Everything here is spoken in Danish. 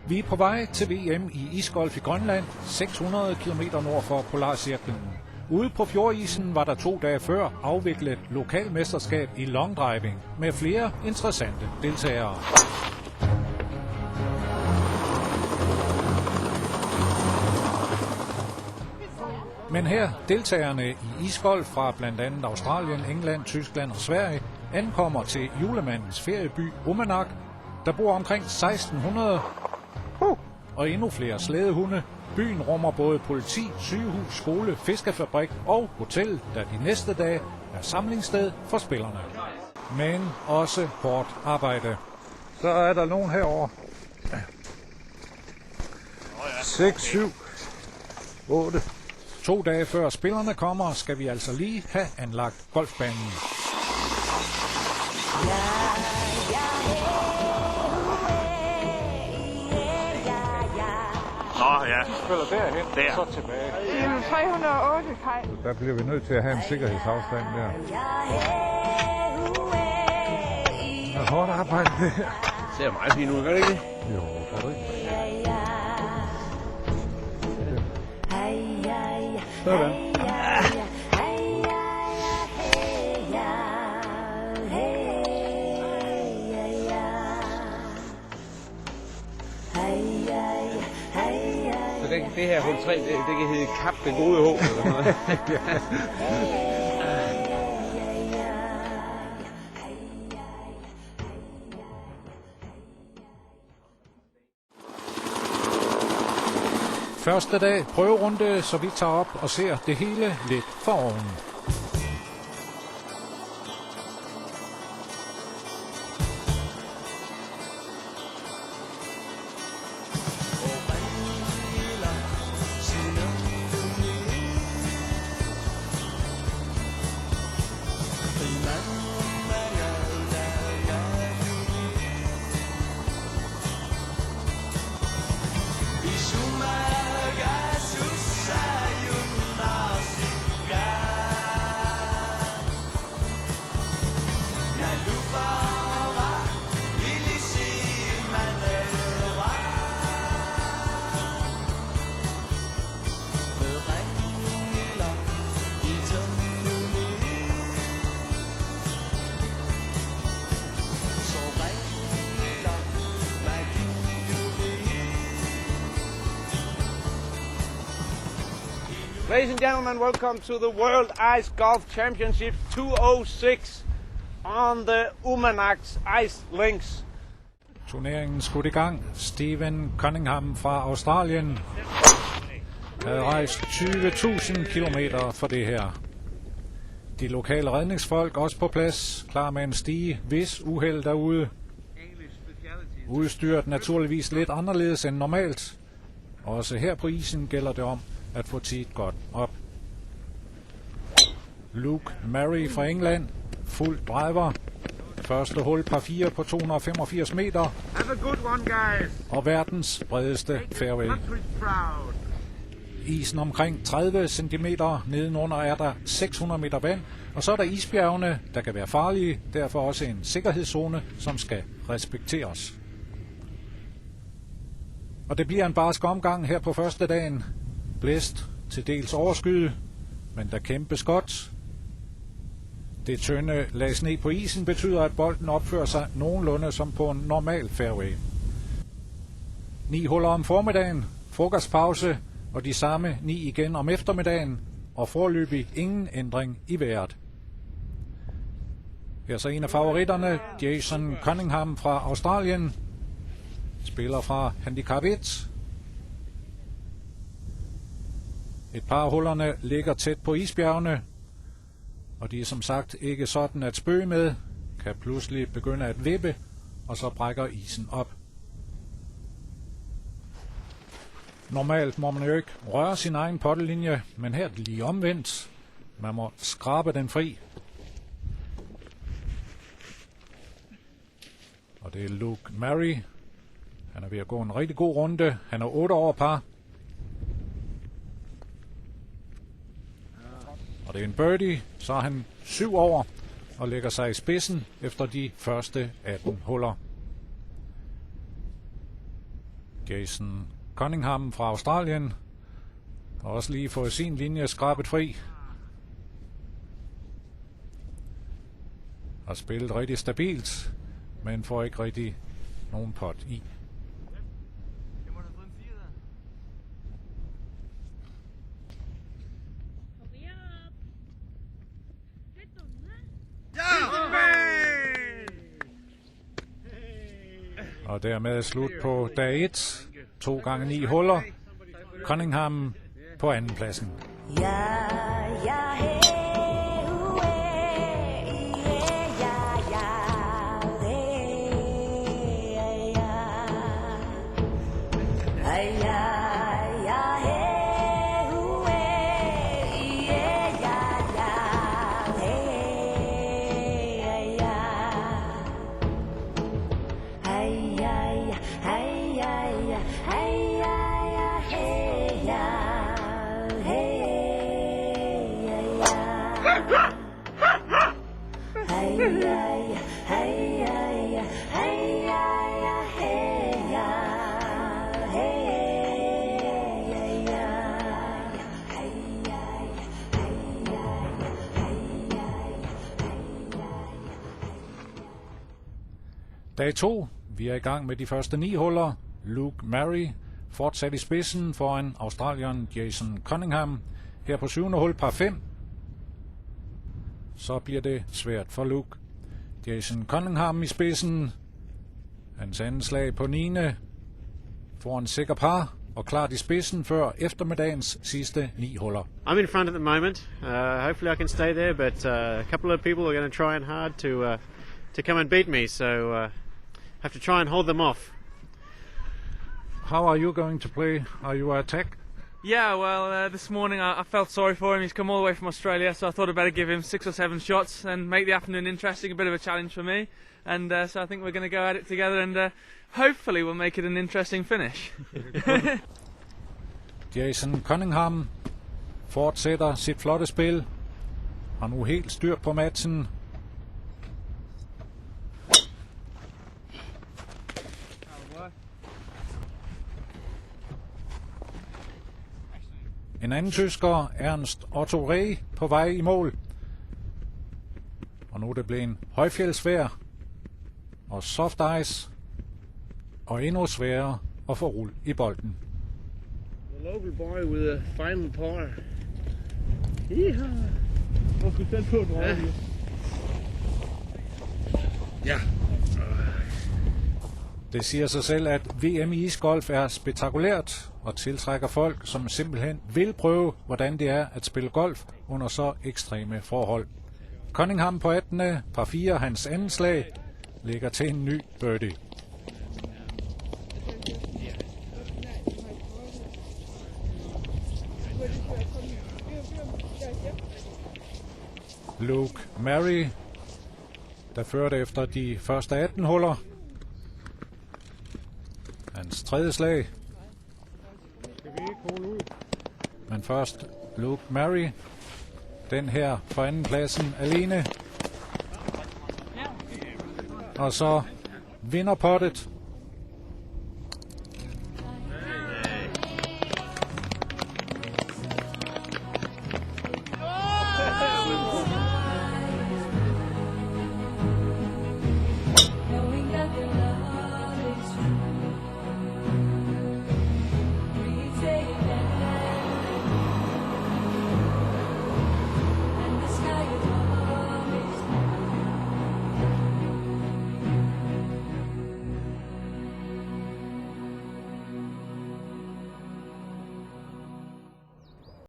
Vi er på vej til VM i isgolf i Grønland, 600 km nord for Polarcirklen. Ude på fjordisen var der 2 dage før afviklet lokalmesterskab i longdriving med flere interessante deltagere. Men her, deltagerne i isgolf fra blandt andet Australien, England, Tyskland og Sverige, ankommer til julemandens ferieby Uummannaq. Der bor omkring 1600 og endnu flere slædehunde. Byen rummer både politi, sygehus, skole, fiskefabrik og hotel, der de næste dage er samlingssted for spillerne. Men også hårdt arbejde. Så er der nogen herovre. 6, 7, 8. 2 dage før spillerne kommer, skal vi altså lige have anlagt golfbanen. Nå ja. Spiller derhen, der. så tilbage. Det er 308, Kaj. Der bliver vi nødt til at have en sikkerhedsafstand der. Det er hårdt arbejde det her. Det ser meget fint ud, gør det ikke? Jo, for det. Sådan. Så det her hul 3, det kan hedde Kap det gode håb eller noget. Første dag prøverunde, så vi tager op og ser det hele lidt for oven. Ladies and gentlemen, welcome to the World Ice Golf Championship 2006 on the Uummannaq Ice Links. Turneringen skudt i gang. Stephen Cunningham fra Australien havde rejst 20.000 kilometer for det her. De lokale redningsfolk også på plads, klar med en stige, hvis uheld derude. Udstyret naturligvis lidt anderledes end normalt. Også her på isen gælder det om at få tid godt op. Luke Murray fra England, fuld driver. Første hul par 4 på 285 meter. Have a good one, guys. Og verdens bredeste fairway. Isen omkring 30 cm, nedenunder er der 600 meter vand, og så er der isbjergene, der kan være farlige, derfor også en sikkerhedszone, som skal respekteres. Og det bliver en barsk omgang her på første dagen. Blæst til dels overskyet, men der kæmpes godt. Det tynde lag sne på isen betyder, at bolden opfører sig nogenlunde som på en normal fairway. 9 huller om formiddagen, frokostpause og de samme 9 igen om eftermiddagen, og foreløbig ingen ændring i vejret. Her er så en af favoritterne, Jason Cunningham fra Australien, spiller fra handicap 1. Et par af hullerne ligger tæt på isbjergene, og de er som sagt ikke sådan at spøge med, kan pludselig begynde at vippe, og så brækker isen op. Normalt må man jo ikke røre sin egen pottelinje, men her er det lige omvendt. Man må skrabe den fri. Og det er Luke Murray. Han er ved at gå en rigtig god runde. Han er 8 over par. Og det er en birdie, så er han 7 over og lægger sig i spidsen efter de første 18 huller. Jason Cunningham fra Australien har også lige fået sin linje skrabet fri. Har spillet rigtig stabilt, men får ikke rigtig nogen pot i. Og dermed slut på dag 1. 2 gange 9 huller. Cunningham på andenpladsen. Dag 2. Vi er i gang med de første 9 huller. Luke Murray fortsat i spidsen foran australieren Jason Cunningham. Her på 7. hul par 5. Så bliver det svært for Luke. Jason Cunningham i spidsen. Hans anden slag på 9. får en sikker par og klart i spidsen før eftermiddagens sidste 9 huller. I'm in front at the moment. Hopefully I can stay there, but a couple of people are going to try hard to come and beat me, so have to try and hold them off. How are you going to play? Are you attack? Yeah, well, this morning I felt sorry for him. He's come all the way from Australia, so I thought I'd better give him 6 or 7 shots and make the afternoon interesting, a bit of a challenge for me. And so I think we're going to go at it together, and hopefully we'll make it an interesting finish. Jason Cunningham fortsætter sit flotte spil. Har nu helt styr på matchen. En anden tysker, Ernst Otto Reh, på vej i mål. Og nu er det blevet en højfjeldsvejr og soft ice, og endnu sværere at få rul i bolden. The local boy with a final par. Ja. Det siger sig selv, at VM i isgolf er spektakulært og tiltrækker folk, som simpelthen vil prøve, hvordan det er at spille golf under så ekstreme forhold. Cunningham på 18. par 4, hans anden slag, ligger til en ny birdie. Luke Murray, der førte efter de første 18 huller. Hans tredje slag. Men først Luke Murray. Den her på anden pladsen alene. Og så vinder pottet